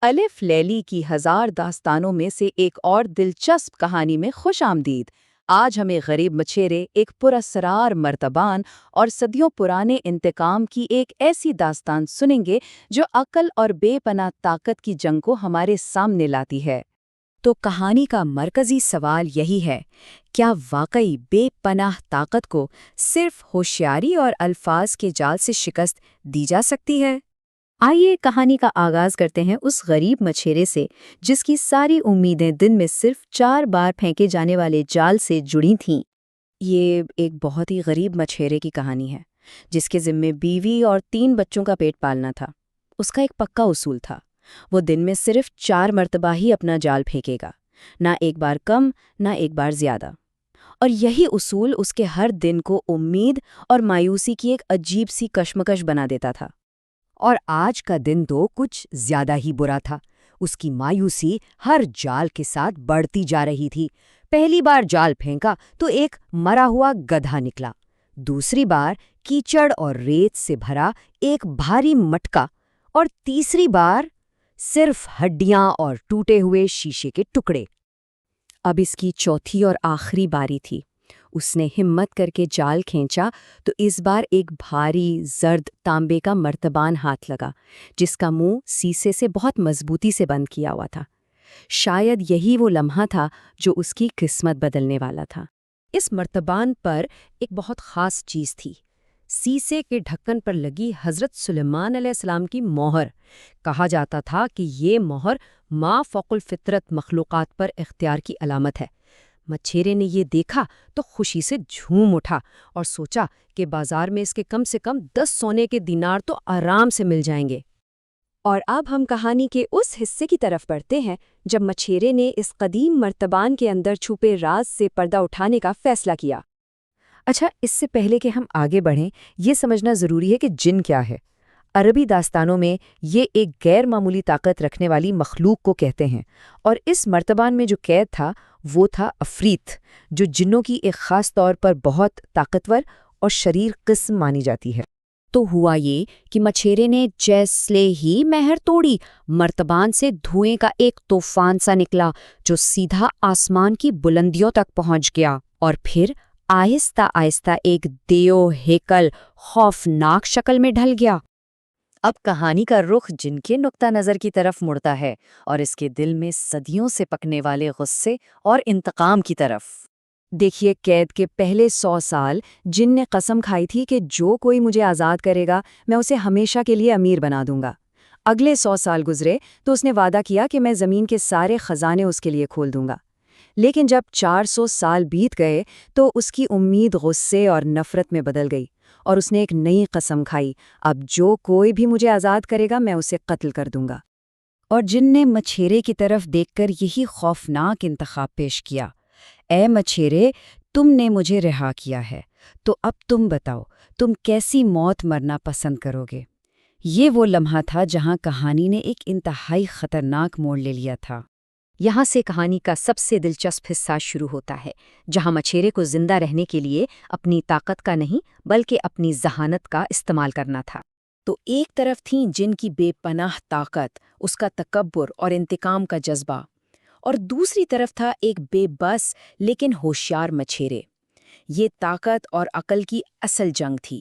الف لیلی کی ہزار داستانوں میں سے ایک اور دلچسپ کہانی میں خوش آمدید۔ آج ہمیں غریب مچھیرے، ایک پراسرار مرتبان اور صدیوں پرانے انتقام کی ایک ایسی داستان سنیں گے جو عقل اور بے پناہ طاقت کی جنگ کو ہمارے سامنے لاتی ہے۔ تو کہانی کا مرکزی سوال یہی ہے، کیا واقعی بے پناہ طاقت کو صرف ہوشیاری اور الفاظ کے جال سے شکست دی جا سکتی ہے؟ آئیے کہانی کا آغاز کرتے ہیں اس غریب مچھیرے سے جس کی ساری امیدیں دن میں صرف 4 بار پھینکے جانے والے جال سے جڑی تھیں۔ یہ ایک بہت ہی غریب مچھیرے کی کہانی ہے جس کے ذمے بیوی اور 3 بچوں کا پیٹ پالنا تھا۔ اس کا ایک پکا اصول تھا، وہ دن میں صرف 4 مرتبہ ہی اپنا جال پھینکے گا، نہ ایک بار کم نہ ایک بار زیادہ۔ اور یہی اصول اس کے ہر دن کو امید اور مایوسی کی ایک عجیب سی کشمکش بنا دیتا تھا۔ اور آج کا دن تو کچھ زیادہ ہی برا تھا۔ اس کی مایوسی ہر جال کے ساتھ بڑھتی جا رہی تھی۔ پہلی بار جال پھینکا تو ایک مرا ہوا گدھا نکلا، دوسری بار کیچڑ اور ریت سے بھرا ایک بھاری مٹکا، اور تیسری بار صرف ہڈیاں اور ٹوٹے ہوئے شیشے کے ٹکڑے۔ اب اس کی چوتھی اور آخری باری تھی۔ اس نے ہمت کر کے جال کھینچا تو اس بار ایک بھاری زرد تانبے کا مرتبان ہاتھ لگا جس کا منہ سیسے سے بہت مضبوطی سے بند کیا ہوا تھا۔ شاید یہی وہ لمحہ تھا جو اس کی قسمت بدلنے والا تھا۔ اس مرتبان پر ایک بہت خاص چیز تھی، سیسے کے ڈھکن پر لگی حضرت سلیمان علیہ السلام کی مہر۔ کہا جاتا تھا کہ یہ مہر ما فوق الفطرت مخلوقات پر اختیار کی علامت ہے۔ مچھیرے نے یہ دیکھا تو خوشی سے جھوم اٹھا اور سوچا کہ بازار میں اس کے کم سے کم 10 سونے کے دینار تو آرام سے مل جائیں گے۔ اور اب ہم کہانی کے اس حصے کی طرف بڑھتے ہیں جب مچھیرے نے اس قدیم مرتبان کے اندر چھپے راز سے پردہ اٹھانے کا فیصلہ کیا۔ اچھا، اس سے پہلے کہ ہم آگے بڑھیں، یہ سمجھنا ضروری ہے کہ جن کیا ہے۔ عربی داستانوں میں یہ ایک غیر معمولی طاقت رکھنے والی مخلوق کو کہتے ہیں، اور اس مرتبان میں جو قید تھا وہ تھا عفریت، جو جنوں کی ایک خاص طور پر بہت طاقتور اور شریر قسم مانی جاتی ہے۔ تو ہوا یہ کہ مچھیرے نے جیسے ہی مہر توڑی، مرتبان سے دھوئیں کا ایک طوفان سا نکلا جو سیدھا آسمان کی بلندیوں تک پہنچ گیا، اور پھر آہستہ آہستہ ایک دیو ہیکل خوفناک شکل میں ڈھل گیا۔ اب کہانی کا رخ جن کے نقطہ نظر کی طرف مڑتا ہے اور اس کے دل میں صدیوں سے پکنے والے غصے اور انتقام کی طرف۔ دیکھیے، قید کے پہلے 100 سال جن نے قسم کھائی تھی کہ جو کوئی مجھے آزاد کرے گا میں اسے ہمیشہ کے لیے امیر بنا دوں گا۔ اگلے 100 سال گزرے تو اس نے وعدہ کیا کہ میں زمین کے سارے خزانے اس کے لیے کھول دوں گا۔ لیکن جب 400 سال بیت گئے تو اس کی امید غصے اور نفرت میں بدل گئی، اور اس نے ایک نئی قسم کھائی، اب جو کوئی بھی مجھے آزاد کرے گا میں اسے قتل کر دوں گا۔ اور جن نے مچھیرے کی طرف دیکھ کر یہی خوفناک انتخاب پیش کیا، اے مچھیرے، تم نے مجھے رہا کیا ہے، تو اب تم بتاؤ تم کیسی موت مرنا پسند کرو گے۔ یہ وہ لمحہ تھا جہاں کہانی نے ایک انتہائی خطرناک موڑ لے لیا تھا۔ یہاں سے کہانی کا سب سے دلچسپ حصہ شروع ہوتا ہے، جہاں مچھیرے کو زندہ رہنے کے لیے اپنی طاقت کا نہیں بلکہ اپنی ذہانت کا استعمال کرنا تھا۔ تو ایک طرف تھیں جن کی بے پناہ طاقت، اس کا تکبر اور انتقام کا جذبہ، اور دوسری طرف تھا ایک بے بس لیکن ہوشیار مچھیرے۔ یہ طاقت اور عقل کی اصل جنگ تھی۔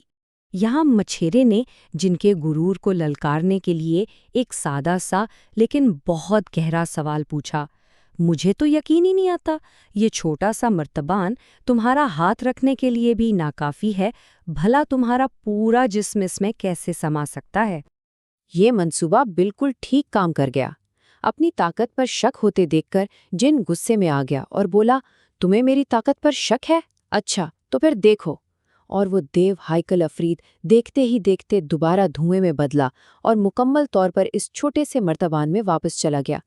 یہاں مچھیرے نے جن کے غرور کو للکارنے کے لیے ایک سادہ سا لیکن بہت گہرا سوال پوچھا، مجھے تو یقین ہی نہیں آتا یہ چھوٹا سا مرتبان تمہارا ہاتھ رکھنے کے لیے بھی ناکافی ہے، بھلا تمہارا پورا جسم اس میں کیسے سما سکتا ہے؟ یہ منصوبہ بالکل ٹھیک کام کر گیا۔ اپنی طاقت پر شک ہوتے دیکھ کر جن غصے میں آ گیا اور بولا، تمہیں میری طاقت پر شک ہے؟ اچھا تو پھر دیکھو۔ اور وہ دیو ہائیکل عفریت دیکھتے ہی دیکھتے دوبارہ دھوئیں میں بدلا اور مکمل طور پر اس چھوٹے سے مرتبان میں واپس چلا گیا۔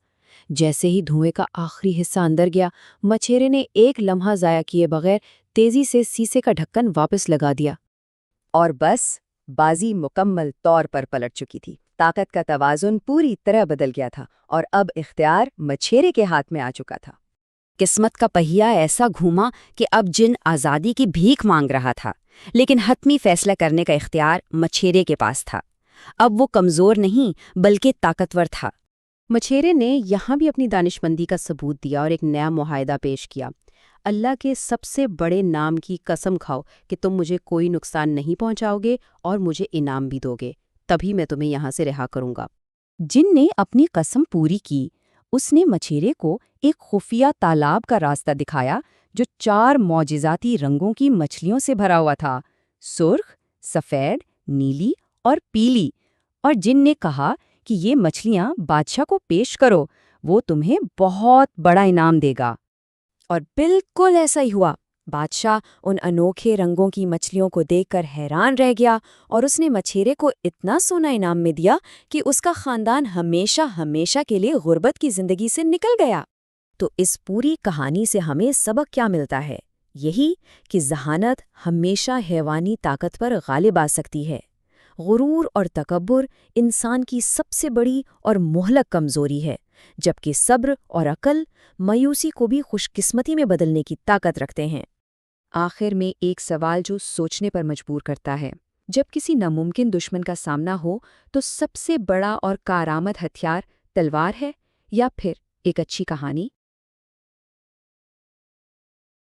جیسے ہی دھوئیں کا آخری حصہ اندر گیا، مچھیرے نے ایک لمحہ ضائع کیے بغیر تیزی سے سیسے کا ڈھکن واپس لگا دیا۔ اور بس بازی مکمل طور پر پلٹ چکی تھی۔ طاقت کا توازن پوری طرح بدل گیا تھا اور اب اختیار مچھیرے کے ہاتھ میں آ چکا تھا۔ قسمت کا پہیہ ایسا گھوما کہ اب جن آزادی کی بھیک مانگ رہا تھا، لیکن حتمی فیصلہ کرنے کا اختیار مچھیرے کے پاس تھا۔ اب وہ کمزور نہیں بلکہ طاقتور تھا۔ مچھیرے نے یہاں بھی اپنی دانشمندی کا ثبوت دیا اور ایک نیا معاہدہ پیش کیا۔ اللہ کے سب سے بڑے نام کی قسم کھاؤ کہ تم مجھے کوئی نقصان نہیں پہنچاؤ گے اور مجھے انعام بھی دو گے، تبھی میں تمہیں یہاں سے رہا کروں گا۔ جن نے اپنی قسم پوری کی، اس نے مچھیرے کو ایک خفیہ تالاب کا راستہ دکھایا جو 4 معجزاتی رنگوں کی مچھلیوں سے بھرا ہوا تھا: سرخ، سفید، نیلی اور پیلی۔ اور جن نے کہا کہ یہ مچھلیاں بادشاہ کو پیش کرو، وہ تمہیں بہت بڑا انعام دے گا۔ اور بالکل ایسا ہی ہوا۔ بادشاہ ان انوکھے رنگوں کی مچھلیوں کو دیکھ کر حیران رہ گیا اور اس نے مچھیرے کو اتنا سونا انعام میں دیا کہ اس کا خاندان ہمیشہ ہمیشہ کے لیے غربت کی زندگی سے نکل گیا۔ تو اس پوری کہانی سے ہمیں سبق کیا ملتا ہے؟ یہی کہ ذہانت ہمیشہ حیوانی طاقت پر غالب آ سکتی ہے۔ غرور اور تکبر انسان کی سب سے بڑی اور مہلک کمزوری ہے، جبکہ صبر اور عقل مایوسی کو بھی خوش قسمتی میں بدلنے کی طاقت رکھتے ہیں۔ آخر میں ایک سوال جو سوچنے پر مجبور کرتا ہے: جب کسی ناممکن دشمن کا سامنا ہو تو سب سے بڑا اور کارآمد ہتھیار تلوار ہے یا پھر ایک اچھی کہانی؟